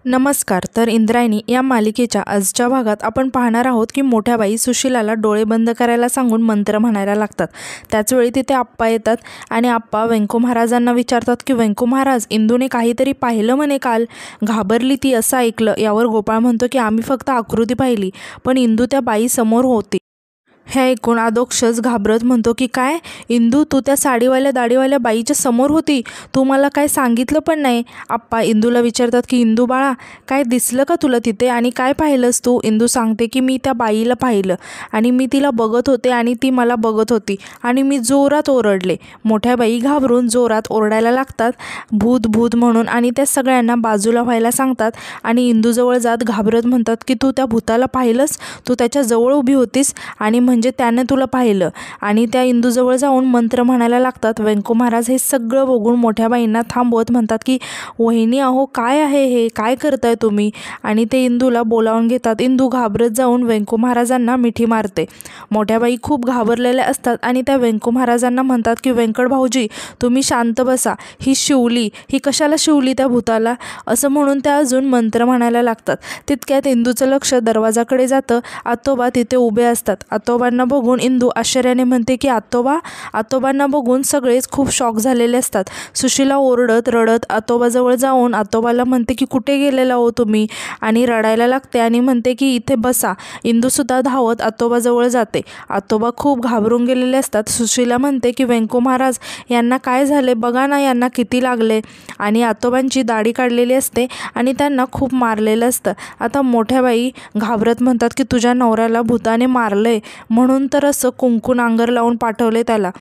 नमस्कार. तर इंद्रायणी या मालिकेच्या आजच्या भागात आपण पाहणार आहोत की मोठ्या बाई सुशिलाला डोळे बंद करायला सांगून मंत्र म्हणायला लागतात. त्याचवेळी तिथे आप्पा येतात आणि आप्पा व्यंको महाराजांना विचारतात की व्यंको महाराज, इंदूने काहीतरी पाहिलं म्हणे काल, घाबरली ती असं ऐकलं. यावर गोपाळ म्हणतो की आम्ही फक्त आकृती पाहिली, पण इंदू त्या बाई समोर होती. हे ऐकून आदोक्षच घाबरत म्हणतो की काय इंदू, तू त्या साडीवाल्या दाढीवाल्या बाईच्या समोर होती? तू मला काय सांगितलं पण नाही. आप्पा इंदूला विचारतात की इंदू बाळा, काय दिसलं का तुला तिथे आणि काय पाहिलंस तू? इंदू सांगते की मी त्या बाईला पाहिलं आणि मी तिला बघत होते आणि ती मला बघत होती आणि मी जोरात ओरडले. मोठ्या बाई घाबरून जोरात ओरडायला लागतात, भूत भूत म्हणून, आणि त्या सगळ्यांना बाजूला व्हायला सांगतात आणि इंदूजवळ जात घाबरत म्हणतात की तू त्या भूताला पाहिलंस? तू त्याच्या जवळ उभी होतीस आणि म्हणजे त्याने तुला पाहिलं. आणि त्या इंदूजवळ जाऊन मंत्र म्हणायला लागतात. व्यंको महाराज हे सगळं बघून मोठ्या बाईंना थांबवत म्हणतात की वहिनी, अहो काय आहे हे, काय करताय तुम्ही? आणि ते इंदूला बोलावून घेतात. इंदू घाबरत जाऊन व्यंको महाराजांना मिठी मारते. मोठ्या बाई खूप घाबरलेल्या असतात आणि त्या व्यंको महाराजांना म्हणतात की व्यंकट भाऊजी, तुम्ही शांत बसा, ही शिवली, ही कशाला शिवली त्या भूताला, असं म्हणून त्या अजून मंत्र म्हणायला लागतात. तितक्यात इंदूचं लक्ष दरवाजाकडे जातं. आतोबा तिथे उभे असतात. आतोबांना बघून इंदू आश्चर्याने म्हणते की आतोबा. आतोबांना बघून सगळेच खूप शॉक झालेले असतात. सुशिला ओरडत रडत आतोबाजवळ जाऊन आतोबाला म्हणते की कुठे गेलेला हो तुम्ही, आणि रडायला लागते आणि म्हणते की इथे बसा. इंदूसुद्धा धावत आतोबाजवळ जाते. आतोबा खूप घाबरून गेलेले असतात. सुशिला म्हणते की व्यंको महाराज, यांना काय झाले बघा ना, यांना किती लागले. आणि आतोबांची दाढी काढलेली असते आणि त्यांना खूप मारलेलं असतं. आता मोठ्या बाई घाबरत म्हणतात की तुझ्या नवऱ्याला भूताने मारलंय, म्हणून तर असं कुंकू नांगर लावून पाठवले त्याला.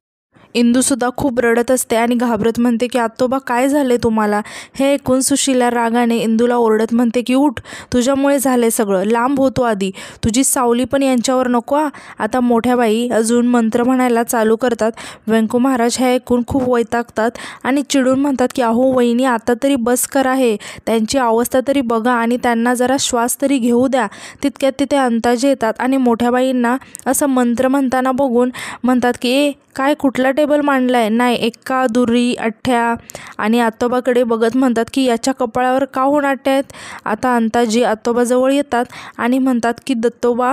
इंदूसुद्धा खूप रडत असते आणि घाबरत म्हणते की आतोबा काय झाले तुम्हाला? हे ऐकून सुशिला रागाने इंदूला ओरडत म्हणते की उठ, तुझ्यामुळे झाले सगळं, लांब होतो आधी, तुझी सावली पण यांच्यावर नको. आता मोठ्या बाई अजून मंत्र म्हणायला चालू करतात. व्यंको महाराज हे ऐकून खूप वैतागतात आणि चिडून म्हणतात की अहो वहिनी, आता तरी बस करा, हे त्यांची अवस्था तरी बघा आणि त्यांना जरा श्वास तरी घेऊ द्या. तितक्यात तिथे अंताजी येतात आणि मोठ्या बाईंना असं मंत्र म्हणताना बघून म्हणतात की ए काय, कुठला टेबल मांडलाय? नाही, एक्का दुर्री अठ्ठ्या. आणि आतोबाकडे बघत म्हणतात की याच्या कपाळावर का होऊन अठ्ठ्या आहेत? आता अंताजी आतोबाजवळ येतात आणि म्हणतात की दत्तोबा,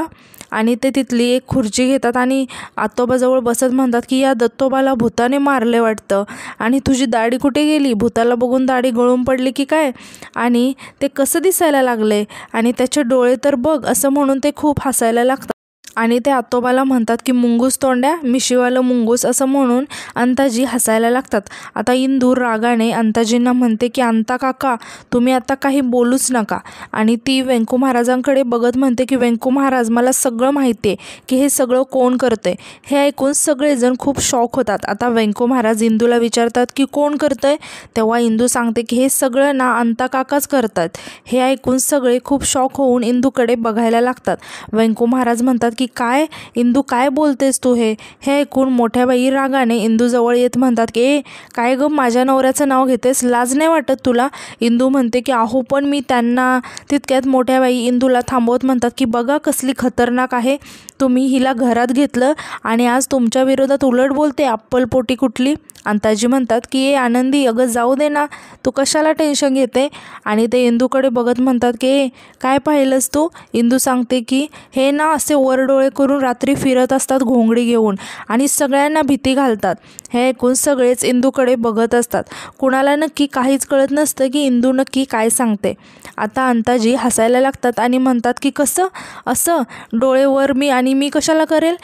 आणि ते तिथली एक खुर्ची घेतात आणि आतोबाजवळ बसत म्हणतात की या दत्तोबाला भूताने मारले वाटतं. आणि तुझी दाढी कुठे गेली? भूताला बघून दाढी गळून पडली की काय? आणि ते कसं दिसायला लागले? आणि त्याचे डोळे तर बघ, असं म्हणून ते खूप हसायला लागतात. आणि ते आतोबाला म्हणतात की मुंगूस तोंड्या, मिशीवालं मुंगूस, असं म्हणून अंताजी हसायला लागतात. आता इंदू रागाने अंताजींना म्हणते की अंता काका, तुम्ही आता काही बोलूच नका. आणि ती व्यंको महाराजांकडे बघत म्हणते की व्यंको महाराज, मला सगळं माहिती आहे की हे सगळं कोण करतंय. हे ऐकून सगळेजण खूप शॉक होतात. आता व्यंको महाराज इंदूला विचारतात की कोण करतंय? तेव्हा इंदू सांगते की हे सगळं ना अंता काकाच करतात. हे ऐकून सगळे खूप शॉक होऊन इंदूकडे बघायला लागतात. व्यंको महाराज म्हणतात की काय इंदू, काय बोलतेस तू? हे ऐकून मोठ्या बाई रागाने इंदूजवळ येत म्हणतात की ए काय ग, माझ्या नवऱ्याचं नाव घेतेस, लाज नाही वाटत तुला? इंदू म्हणते की अहो पण मी त्यांना. तितक्यात मोठ्या बाई इंदूला थांबवत म्हणतात की बघा कसली खतरनाक आहे, तुम्ही हिला घरात घेतलं आणि आज तुमच्या विरोधात उलट बोलते, अप्पलपोटी कुठली. अंताजी म्हणतात की ए आनंदी, अगं जाऊ दे ना, तू कशाला टेन्शन घेते? आणि ते इंदूकडे बघत म्हणतात की ए काय पाहिलंस तू? इंदू सांगते की हे ना असे वरडोळे करून रात्री फिरत असतात घोंगडी घेऊन आणि सगळ्यांना भीती घालतात. हे ऐकून सगळेच इंदूकडे बघत असतात. कुणाला नक्की काहीच कळत नसतं की इंदू नक्की काय सांगते. आता अंताजी हसायला लागतात आणि म्हणतात की कसं असं डोळे वर मी, आणि मी कशाला करेल?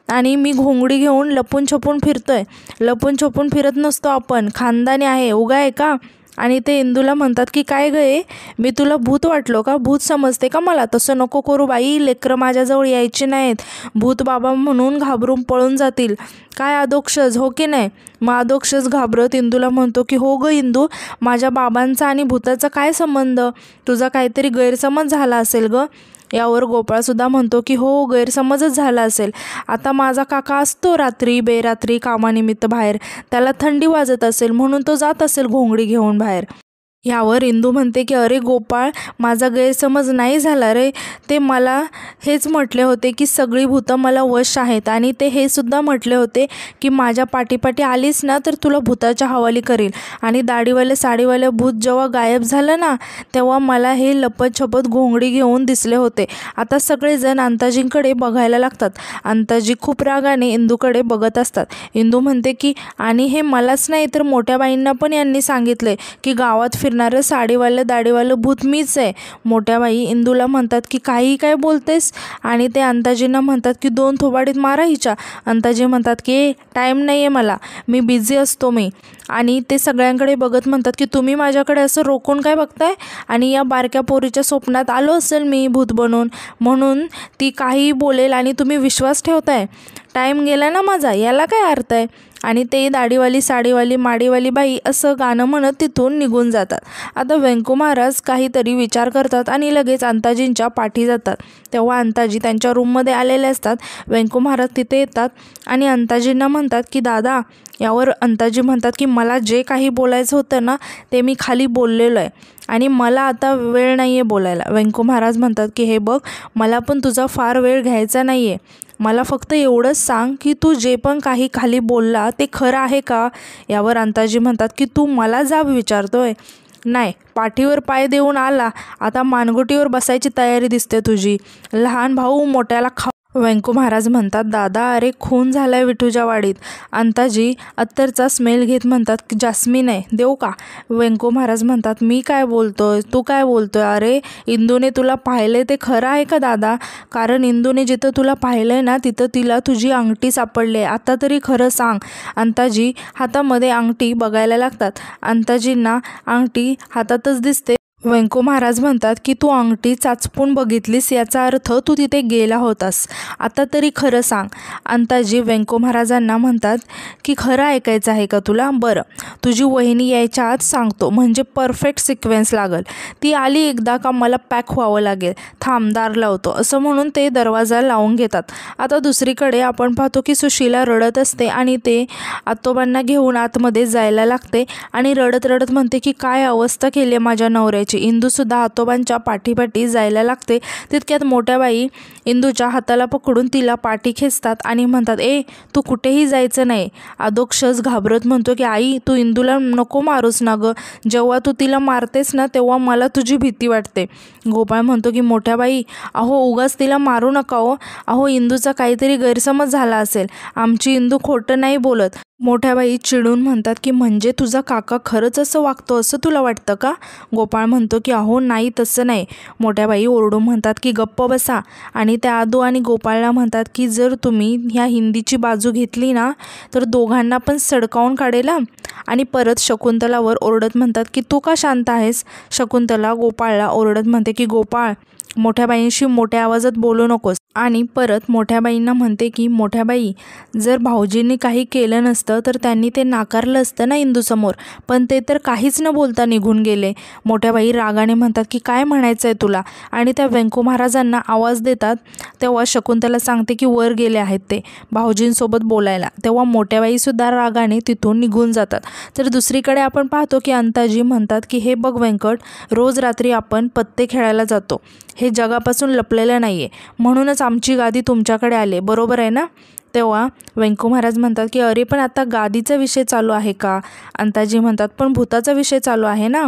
आणि मी घोंगडी घेऊन लपून छपून फिरतोय? लपून छपून फिरत नसतो आपण, खानदानी आहे, उगा आहे का? आणि ते इंदूला म्हणतात की काय गं, मी तुला भूत वाटलो का? भूत समजते का मला? तसं नको करू बाई, लेकरं माझ्याजवळ यायची नाहीत, भूत बाबा म्हणून घाबरून पळून जातील. काय अधोक्षज, हो की नाही? मग अधोक्षज घाबरत इंदूला म्हणतो की हो गं इंदू, माझ्या बाबांचा आणि भूताचा काय संबंध? तुझा काहीतरी गैरसमज झाला असेल गं. यावर गोपाळसुद्धा म्हणतो की हो, गैरसमजच झाला असेल. आता माझा काका असतो रात्री बेरात्री कामानिमित्त बाहेर, त्याला थंडी वाजत असेल म्हणून तो जात असेल घोंगडी घेऊन बाहेर. यावर इंदू म्हणते की अरे गोपाळ, माझा गैरसमज नाही झाला रे. ते मला हेच म्हटले होते की सगळी भूतं मला वश आहेत, आणि ते हे सुद्धा म्हटले होते की माझ्या पाठीपाठी आलीस ना तर तुला भूताच्या हवाली करील. आणि दाढीवाले साडीवाले भूत जेव्हा गायब झालं ना तेव्हा मला हे लपत छपत घोंगडी घेऊन दिसले होते. आता सगळेजण अंताजींकडे बघायला लागतात. अंताजी खूप रागाने इंदूकडे बघत असतात. इंदू म्हणते की आणि हे मलाच नाही तर मोठ्या बाईंना पण यांनी सांगितले की गावात फिरणारं साडीवालं दाढीवालं भूत मीच आहे. मोठ्या बाई इंदूला म्हणतात की काही काय बोलतेस, आणि ते अंताजींना म्हणतात की 2 थोबाडीत मारा हिच्या. अंताजी म्हणतात की टाईम नाही आहे मला, मी बिझी असतो मी. आणि ते सगळ्यांकडे बघत म्हणतात की तुम्ही माझ्याकडे असं रोखून काय बघताय, आणि या बारक्या पोरीच्या स्वप्नात आलो असेल मी भूत बनून, म्हणून ती काहीही बोलेल आणि तुम्ही विश्वास ठेवताय. टाईम गेला ना माझा, याला काय अर्थ आहे. आणि ते दाढीवाली साडीवाली माडीवाली बाई असं गाणं म्हणत तिथून निघून जातात. आता व्यंकू महाराज काहीतरी विचार करतात आणि लगेच अंताजींच्या पाठी जातात. तेव्हा अंताजी त्यांच्या रूममध्ये आलेले असतात. व्यंकू महाराज तिथे येतात आणि अंताजींना म्हणतात की दादा. यावर अंताजी म्हणतात की मला जे काही बोलायचं होतं ना ते मी खाली बोललेलो आहे, आणि मला आता वेळ नाही आहे बोलायला. व्यंकू महाराज म्हणतात की हे बघ, मला पण तुझा फार वेळ घ्यायचा नाही आहे. मला फक्त एवढंच सांग की तू जे पण काही खाली बोलला ते खरं आहे का. यावर अंताजी म्हणतात की तू मला जाब विचारतोय. नाही, पाठीवर पाय देऊन आला, आता मानगुटीवर बसायची तयारी दिसते तुझी. लहान भाऊ मोठ्याला खा. व्यंकू महाराज म्हणतात दादा, अरे खून झालाय विठूच्या वाडीत. अंताजी अत्तरचा स्मेल घेत म्हणतात की जास्मिन आहे, देऊ का. व्यंकू महाराज म्हणतात मी काय बोलतोय, तू काय बोलतोय. अरे इंदूने तुला पाहिलंय ते खरं आहे का दादा. कारण इंदूने जिथं तुला पाहिलंय ना तिथं तिला तुझी अंगठी सापडली आहे. आता तरी खरं सांग. अंताजी हातामध्ये अंगठी बघायला लागतात. अंताजींना अंगठी हातातच दिसते. व्यंकू महाराज म्हणतात की तू अंगठी चाचपून बघितलीस, याचा अर्थ तू तिथे गेला होतास. आता तरी खरं सांग. अंताजी व्यंकू महाराजांना म्हणतात की खरं ऐकायचं आहे का तुला. बरं, तुझी वहिनी यायच्या आत सांगतो, म्हणजे परफेक्ट सिक्वेन्स लागल. ती आली एकदा का मला पॅक व्हावं लागेल. थांबदार लावतो. असं म्हणून ते दरवाजा लावून घेतात. आता दुसरीकडे आपण पाहतो की सुशीला रडत असते आणि ते आतोबांना घेऊन आतमध्ये जायला लागते आणि रडत रडत म्हणते की काय अवस्था केली आहे माझ्या नवऱ्याची. इंदूसुद्धा आतोबांच्या पाठीपाठी जायला लागते. तितक्यात मोठ्या बाई इंदूच्या हाताला पकडून तिला पाठी खेचतात आणि म्हणतात तू कुठेही जायचं नाही. अधोक्षज घाबरत म्हणतो की आई, तू इंदूला नको मारूस ना गं. जेव्हा तू तिला मारतेस ना तेव्हा मला तुझी भीती वाटते. गोपाळ म्हणतो की मोठ्या बाई, अहो उगाच तिला मारू नका हो. अहो इंदूचा काहीतरी गैरसमज झाला असेल, आमची इंदू खोटं नाही बोलत. मोठ्या बाई चिडून म्हणतात की म्हणजे तुझा काका खरंच असं वागतो असं तुला वाटतं का. गोपाळ म्हणतो की अहो नाही, तसं नाही. मोठ्या बाई ओरडून म्हणतात की गप्प बसा. आणि त्या आदू आणि गोपाळला म्हणतात की जर तुम्ही ह्या हिंदीची बाजू घेतली ना तर दोघांना पण सडकावून काढेल. आणि परत शकुंतलावर ओरडत म्हणतात की तू का शांत आहेस. शकुंतला गोपाळला ओरडत म्हणते की गोपाळ, मोठ्या बाईंशी मोठ्या आवाजात बोलू नकोस. आणि परत मोठ्या बाईंना म्हणते की मोठ्या बाई, जर भाऊजींनी काही केलं नसतं तर त्यांनी ते नाकारलं असतं ना इंदूसमोर, पण ते तर काहीच न बोलता निघून गेले. मोठ्या बाई रागाने म्हणतात की काय म्हणायचं आहे तुला. आणि त्या व्यंकू महाराजांना आवाज देतात. तेव्हा शकुंतला सांगते की वर गेले आहेत ते भाऊजींसोबत बोलायला. तेव्हा मोठ्या बाईसुद्धा रागाने तिथून निघून जातात. तर दुसरीकडे आपण पाहतो की अंताजी म्हणतात की हे बघ व्यंकट, रोज रात्री आपण पत्ते खेळायला जातो. हे जगापासून लपलेलं नाही आहे, म्हणूनच आमची गादी तुमच्याकडे आले, बरोबर आहे ना. तेव्हा व्यंकू महाराज म्हणतात की अरे पण आता गादीचा विषय चालू आहे का. अंताजी म्हणतात पण भूताचा विषय चालू आहे ना.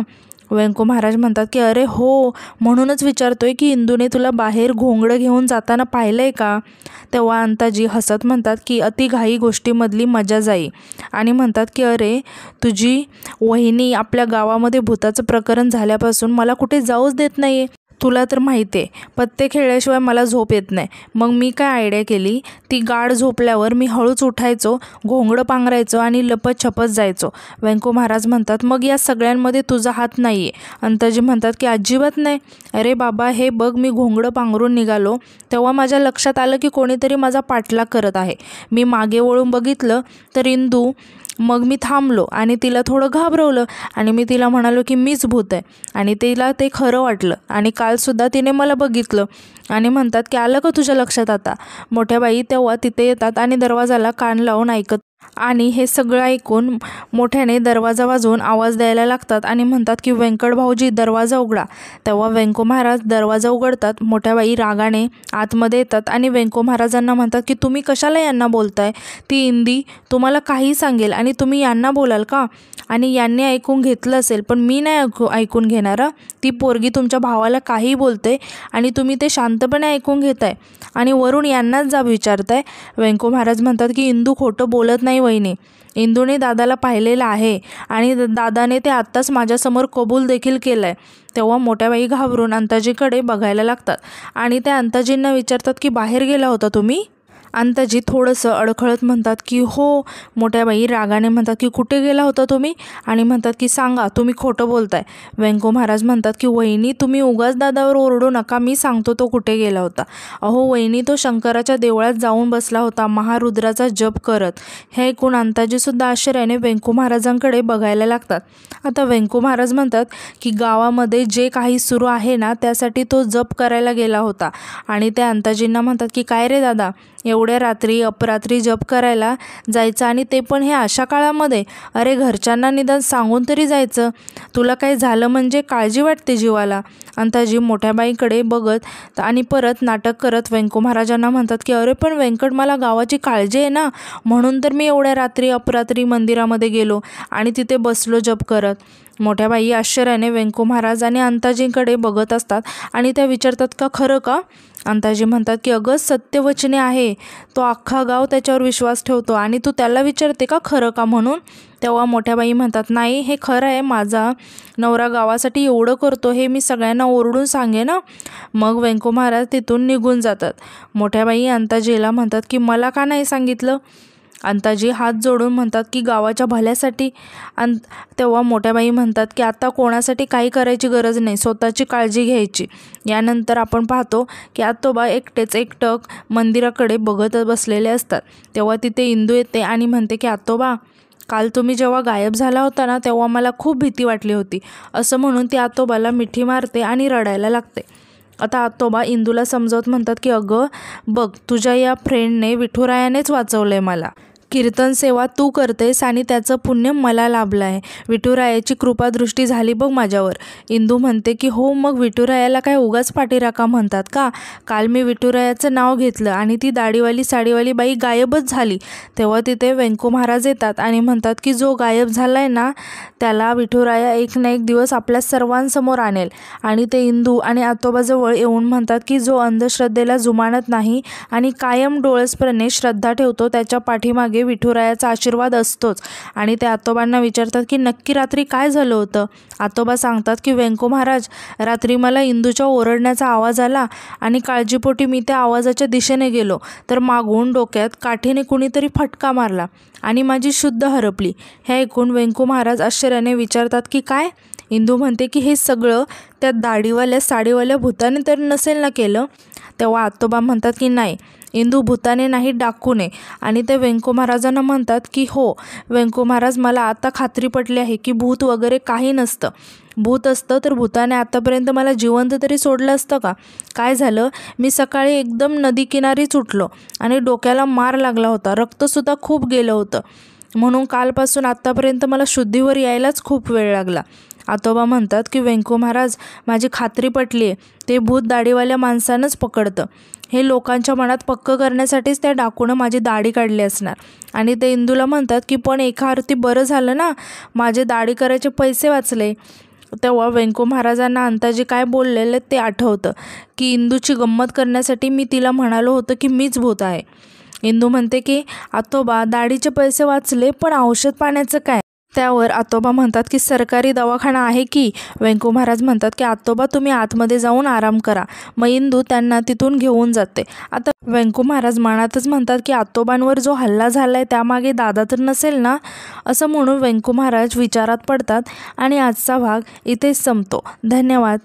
व्यंकू महाराज म्हणतात की अरे हो, म्हणूनच विचारतोय की इंदूने तुला बाहेर घोंगडं घेऊन जाताना पाहिलं आहे का. तेव्हा अंताजी हसत म्हणतात की अतिघाई गोष्टीमधली मजा जाई, आणि म्हणतात की अरे तुझी वहिनी आपल्या गावामध्ये भूताचं प्रकरण झाल्यापासून मला कुठे जाऊच देत नाही आहे. तुला तर माहिती आहे, पत्ते खेळल्याशिवाय मला झोप येत नाही. मग मी काय आयडिया केली, ती गाढ झोपल्यावर मी हळूच उठायचो, घोंगडं पांघरायचो आणि लपत छपत जायचो. व्यंकू महाराज म्हणतात मग या सगळ्यांमध्ये तुझा हात नाही आहे. अंताजी म्हणतात की अजिबात नाही. अरे बाबा, हे बघ, मी घोंगडं पांघरून निघालो तेव्हा माझ्या लक्षात आलं की कोणीतरी माझा पाठलाग करत आहे. मी मागे वळून बघितलं तर इंदू. मग मी थांबलो आणि तिला थोडं घाबरवलं आणि मी तिला म्हणालो की मीच भूत आहे, आणि तिला ते खरं वाटलं. आणि कालसुद्धा तिने मला बघितलं. आणि म्हणतात की आलं का तुझ्या लक्षात आता. मोठ्या बाई तेव्हा तिथे येतात आणि दरवाजाला कान लावून ऐकत आणि हे सगळं ऐकून मोठ्याने दरवाजा वाजवून आवाज द्यायला लागतात आणि म्हणतात की व्यंकट भाऊजी दरवाजा उघडा. तेव्हा व्यंको महाराज दरवाजा उघडतात. मोठ्या बाई रागाने आतमध्ये येतात आणि व्यंको महाराजांना म्हणतात की तुम्ही कशाला यांना बोलताय? ती इंदी तुम्हाला काही सांगेल आणि तुम्ही यांना बोलाल का? आणि यांनी ऐकून घेतलं असेल पण मी नाही ऐकून घेणार. ती पोरगी तुमच्या भावाला काही बोलते आणि तुम्ही ते शांतपणे ऐकून घेताय आणि वरून यांनाच जाब विचारताय. व्यंको महाराज म्हणतात की इंदू खोटं बोलत नाही वहिनी. इंदूने दादाला पाहिलेलं आहे आणि दादाने ते आत्ताच माझ्यासमोर कबूल देखील केलं आहे. तेव्हा मोठ्याबाई घाबरून अंताजीकडे बघायला लागतात आणि त्या अंताजींना विचारतात की बाहेर गेला होता तुम्ही? अंताजी थोडंसं अडखळत म्हणतात की हो. मोठ्याबाई रागाने म्हणतात की कुठे गेला होता तुम्ही? आणि म्हणतात की सांगा तुम्ही खोटं बोलताय. व्यंको महाराज म्हणतात की वहिनी तुम्ही उगाच दादावर ओरडू नका, मी सांगतो तो कुठे गेला होता. अहो वहिनी तो शंकराच्या देवळात जाऊन बसला होता महारुद्राचा जप करत. हे ऐकून अंताजीसुद्धा आश्चर्याने व्यंको महाराजांकडे बघायला लागतात. आता व्यंको महाराज म्हणतात की गावामध्ये जे काही सुरू आहे ना त्यासाठी तो जप करायला गेला होता. आणि त्या अंताजींना म्हणतात की काय रे दादा, एवढ्या रात्री अपरात्री जप करायला जायचं आणि ते पण हे अशा काळामध्ये? अरे घरच्यांना निदान सांगून तरी जायचं. तुला काही झालं म्हणजे काळजी वाटते जीवाला. अंताजी मोठ्याबाईकडे बघत आणि परत नाटक करत व्यंको महाराजांना म्हणतात की अरे पण व्यंकट मला गावाची काळजी आहे ना, म्हणून तर मी एवढ्या रात्री अपरात्री मंदिरामध्ये गेलो आणि तिथे बसलो जप करत. मोठ्याबाई आश्चर्याने व्यंको महाराज आणि अंताजींकडे बघत असतात आणि त्या विचारतात का खरं का? अंताजी म्हणतात की अगं सत्यवचने आहे, तो अख्खा गाव त्याच्यावर विश्वास ठेवतो आणि तू त्याला विचारते का खरं का म्हणून? तेव्हा मोठ्याबाई म्हणतात नाही हे खरं आहे, माझा नवरा गावासाठी एवढं करतो हे मी सगळ्यांना ओरडून सांगे ना. मग व्यंको महाराज तिथून निघून जातात. मोठ्याबाई अंताजीला म्हणतात की मला का नाही सांगितलं? अंताजी हात जोडून म्हणतात की गावाच्या भल्यासाठी. तेव्हा मोठ्याबाई म्हणतात की आता कोणासाठी काही करायची गरज नाही, स्वतःची काळजी घ्यायची. यानंतर आपण पाहतो की आतोबा एकटक मंदिराकडे बघत बसलेले असतात. तेव्हा तिथे इंदू येते आणि म्हणते की आतोबा काल तुम्ही जेव्हा गायब झाला होता ना तेव्हा मला खूप भीती वाटली होती. असं म्हणून ती आतोबाला मिठी मारते आणि रडायला लागते. आता आतोबा इंदूला समजावत म्हणतात की अगं बघ तुझ्या या फ्रेंडने विठुरायानेच वाचवलं आहे मला. कीर्तन सेवा तू करतेस आणि त्याचं पुण्य मला लाभलं आहे. विठुरायाची कृपादृष्टी झाली बघ माझ्यावर. इंदू म्हणते की हो मग विठुरायाला काय उगाच पाठीराखा म्हणतात का? काल मी विठुरायाचं नाव घेतलं आणि ती दाढीवाली साडीवाली बाई गायबच झाली. तेव्हा तिथे व्यंको महाराज येतात आणि म्हणतात की जो गायब झाला आहे ना त्याला विठुराया एक ना एक दिवस आपल्या सर्वांसमोर आणेल. आणि ते इंदू आणि आतोबाजवळ येऊन म्हणतात की जो अंधश्रद्धेला जुमानत नाही आणि कायम डोळसपणे श्रद्धा ठेवतो त्याच्या पाठीमागे विठुरायाचा आशीर्वाद असतोच. आणि ते आतोबांना विचारतात की नक्की रात्री काय झालं होतं? आतोबा सांगतात की व्यंको महाराज रात्री मला इंदूच्या ओरडण्याचा आवाज आला आणि काळजीपोटी मी त्या आवाजाच्या दिशेने गेलो तर मागून डोक्यात काठीने कुणीतरी फटका मारला आणि माझी शुद्ध हरपली. हे ऐकून व्यंको महाराज आश्चर्याने विचारतात की काय? इंदू म्हणते की हे सगळं त्या दाढीवाल्या साडीवाल्या भूताने तर नसेल ना केलं? तेव्हा आतोबा म्हणतात की नाही इंदू भूताने नाही डाकूने. आणि ते व्यंको महाराजांना म्हणतात की हो व्यंको महाराज मला आता खात्री पटली आहे की भूत वगैरे काही नसतं. भूत असतं तर भूताने आतापर्यंत मला जिवंत तरी सोडलं असतं का? काय झालं मी सकाळी एकदम नदीकिनारीच उठलो आणि डोक्याला मार लागला होता, रक्तसुद्धा खूप गेलं होतं, म्हणून कालपासून आत्तापर्यंत मला शुद्धीवर यायलाच खूप वेळ लागला. आतोबा म्हणतात की व्यंको महाराज माझी खात्री पटली आहे, ते भूत दाढीवाल्या माणसानंच पकडतं. हे लोकांच्या मनात पक्क करण्यासाठीच त्या डाकूनं माझी दाढी काढली असणार. आणि ते इंदूला म्हणतात की पण एका अर्थी बरं झालं ना, माझे दाढी करायचे पैसे वाचले. तेव्हा व्यंको महाराजांना अंताजी काय बोललेले ते आठवतं की इंदूची गंमत करण्यासाठी मी तिला म्हणालो होतं की मीच भूत आहे. इंदू म्हणते की आतोबा दाढीचे पैसे वाचले पण औषध पाण्याचं काय? त्यावर आतोबा म्हणतात की सरकारी दवाखाना आहे की. व्यंको महाराज म्हणतात की आतोबा तुम्ही आतमध्ये जाऊन आराम करा. मग इंदू त्यांना तिथून घेऊन जाते. आता व्यंको महाराज मनातच म्हणतात की आतोबांवर जो हल्ला झाला आहे त्यामागे दादा तर नसेल ना. असं म्हणून व्यंको महाराज विचारात पडतात आणि आजचा भाग इथेच संपतो. धन्यवाद.